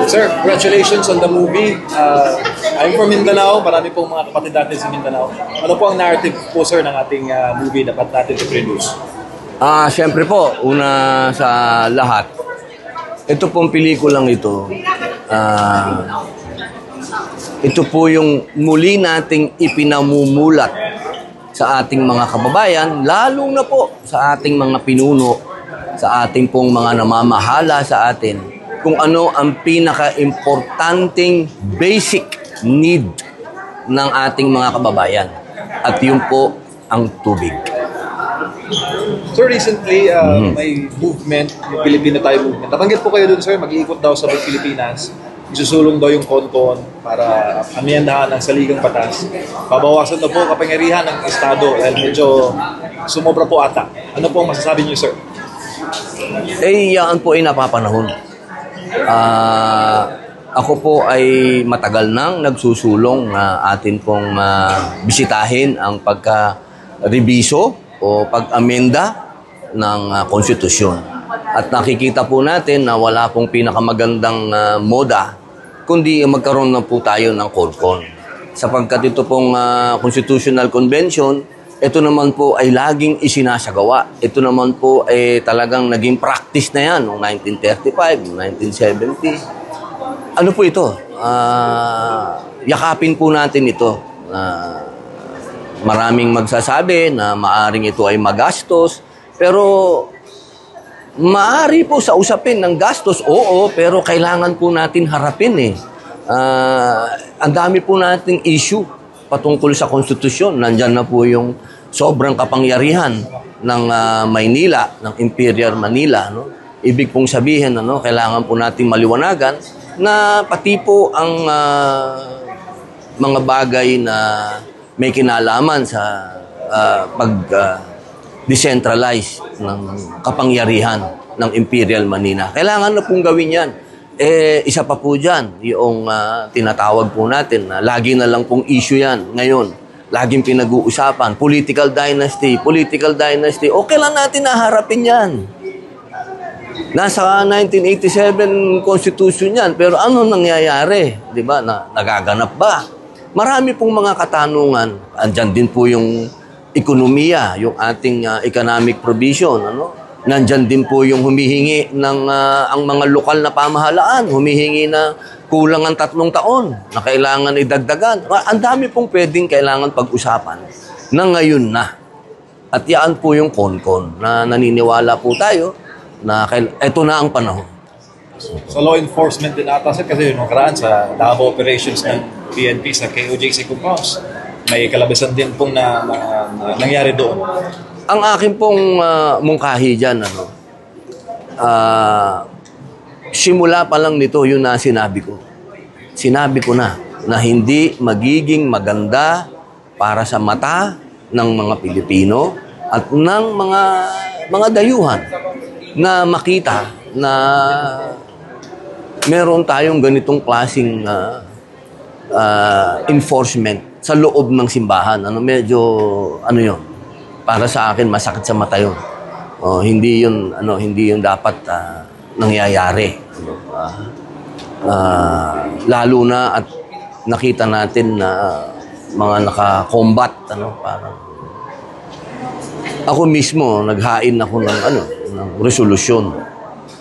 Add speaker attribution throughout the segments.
Speaker 1: Sir, congratulations on the movie. I'm from Mindanao. Marami pong mga kapatid natin sa Mindanao. Ano po ang narrative po, sir, ng ating movie dapat natin i-produce?
Speaker 2: Siyempre po, una sa lahat, ito pong pelikulang ito, ito po yung muli nating ipinamumulat sa ating mga kababayan, lalo na po sa ating mga pinuno, sa ating pong mga namamahala sa atin, kung ano ang pinaka-importanting basic need ng ating mga kababayan. At yun po ang tubig.
Speaker 1: So recently, may movement, yung Pilipino tayo movement. Nabanggit po kayo dun, sir, mag-iikot daw sa Pilipinas. Isusulong daw yung konkon para amyendahan ng saligang batas. Babawasan daw po kapangyarihan ng Estado dahil medyo sumobra po ata. Ano po ang masasabi niyo, sir?
Speaker 2: Yan po ay napapanahon. Ako po ay matagal nang nagsusulong na atin pong bisitahin ang pagka-rebiso o pag-amenda ng konstitusyon. At nakikita po natin na wala pong pinakamagandang moda kundi magkaroon na po tayo ng konkon. Sapagkat ito pong Constitutional Convention, ito naman po ay laging isinasagawa. Ito naman po ay talagang naging practice na yan noong 1935, 1970. Ano po ito? Yakapin po natin ito. Maraming magsasabi na maaring ito ay magastos, pero maari po sa usapin ng gastos, oo, pero kailangan po natin harapin eh. Ang dami po nating issue patungkol sa konstitusyon. Nandyan na po yung sobrang kapangyarihan ng Maynila, ng Imperial Manila. No? Ibig pong sabihin, kailangan po nating maliwanagan na pati po ang mga bagay na may kinalaman sa decentralize ng kapangyarihan ng Imperial Manila. Kailangan na pong gawin yan. Isa pa po dyan, yung tinatawag po natin, na lagi na lang pong issue yan ngayon. Laging pinag-uusapan, political dynasty. Okay lang natin naharapin yan. Nasa 1987 Constitution yan, pero ano nangyayari? Di ba? Nagaganap ba? Marami pong mga katanungan. Andyan din po yung ekonomiya, yung ating economic provision, Nandyan din po yung humihingi ng ang mga lokal na pamahalaan, humihingi na kulang ang 3 taon na kailangan idagdagan. Ang dami pong pwedeng kailangan pag-usapan na ngayon na. At yan po yung konkon na naniniwala po tayo na ito na ang panahon.
Speaker 1: Sa law enforcement din ata, sir, kasi yung nakaraan sa Davao operations ng PNP sa KOJC compounds, may kalabasan din pong nangyari doon.
Speaker 2: Ang akin pong mungkahi dyan, simula pa lang nito, yun na sinabi ko. Sinabi ko na hindi magiging maganda para sa mata ng mga Pilipino at ng mga dayuhan na makita na meron tayong ganitong klaseng enforcement sa loob ng simbahan. Medyo, yun, para sa akin, masakit sa mata yun. Hindi yun dapat nangyayari. Lalo na at nakita natin na mga naka-combat, parang ako mismo naghain ako ng resolusyon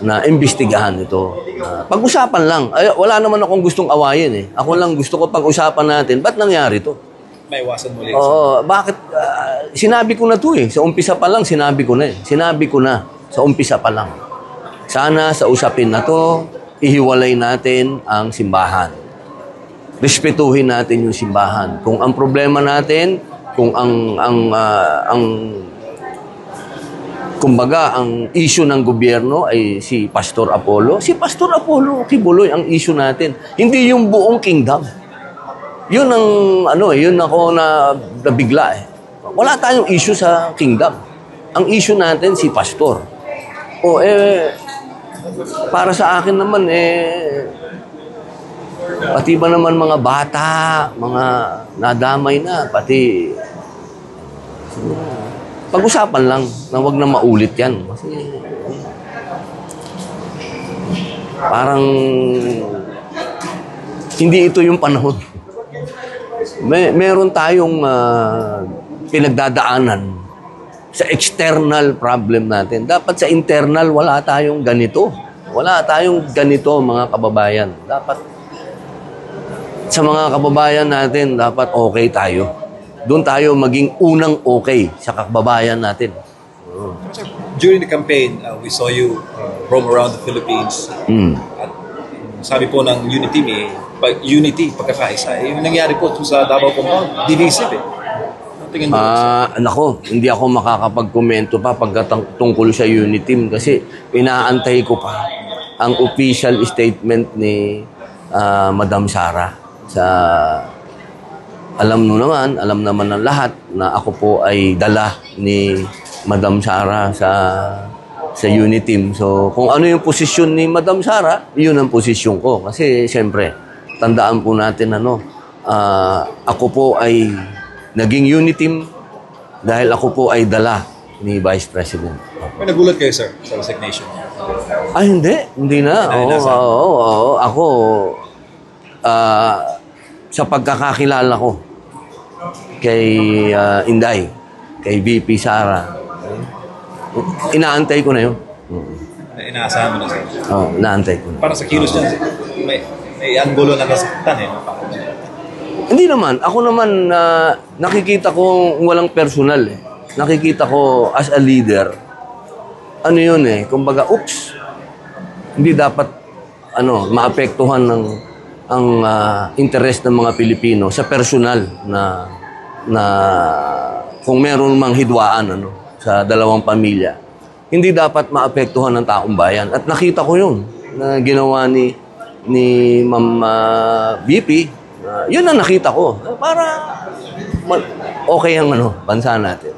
Speaker 2: na imbestigahan ito. Pag-usapan lang. Wala naman akong gustong awayin eh. Ako lang gusto ko pag-usapan natin. Ba't nangyari ito?
Speaker 1: Maiwasan muli.
Speaker 2: Bakit? Sinabi ko na ito eh. Sa umpisa pa lang, sinabi ko na eh. Sinabi ko na. Sa umpisa pa lang. Sana sa usapin na to, ihiwalay natin ang simbahan. Respetuhin natin yung simbahan. Kung ang problema natin, kung kumbaga, ang issue ng gobyerno ay si Pastor Apollo. Si Pastor Apollo Kibuloy ang issue natin. Hindi yung buong kingdom. Yun ang, yun ako na nabigla eh. Wala tayong issue sa kingdom. Ang issue natin si Pastor. Para sa akin naman pati ba naman mga bata, mga nadamay na, pati pag-usapan lang na wag na maulit yan. Kasi Parang hindi ito yung panahon. Meron tayong pinagdadaanan sa external problem natin. Dapat sa internal, wala tayong ganito. Wala tayong ganito, mga kababayan. Dapat sa mga kababayan natin, dapat okay tayo. Doon tayo maging unang okay sa kababayan natin.
Speaker 1: During the campaign, we saw you roam around the Philippines. At sabi po ng Unity Unity, pagkakaisa, yung nangyari po sa Davao Compound, divisive eh. Ano tingin mo?
Speaker 2: Nako, hindi ako makakapag-komento pa tungkol sa Uniteam kasi pinaantay ko pa ang official statement ni Madam Sara. Alam naman ng lahat na ako po ay dala ni Madam Sara sa Uniteam. So, kung ano yung posisyon ni Madam Sara, yun ang posisyon ko. Kasi, siyempre, tandaan po natin, ako po ay naging Uniteam dahil ako po ay dala ni Vice President.
Speaker 1: May nagulat kayo, sir, sa resignation?
Speaker 2: Hindi. Hindi na. Oo. Ako, sa pagkakakilala ko kay Inday, kay VP Sara, inaantay ko na yun.
Speaker 1: Inaasahan mo na, sir?
Speaker 2: Oo, inaantay ko na.
Speaker 1: Para sa kilos niyan, may anggulo na nasaktan eh.
Speaker 2: Hindi naman. Ako naman, nakikita ko walang personal eh. Nakikita ko as a leader, ano yun eh, kumbaga, oops, hindi dapat, maapektuhan ang interest ng mga Pilipino sa personal na kung meron mang hidwaan, sa dalawang pamilya, hindi dapat maapektuhan ng taong bayan. At nakita ko yun, na ginawa ni Ma'am BP. Yun ang nakita ko. Para okay ang bansa natin.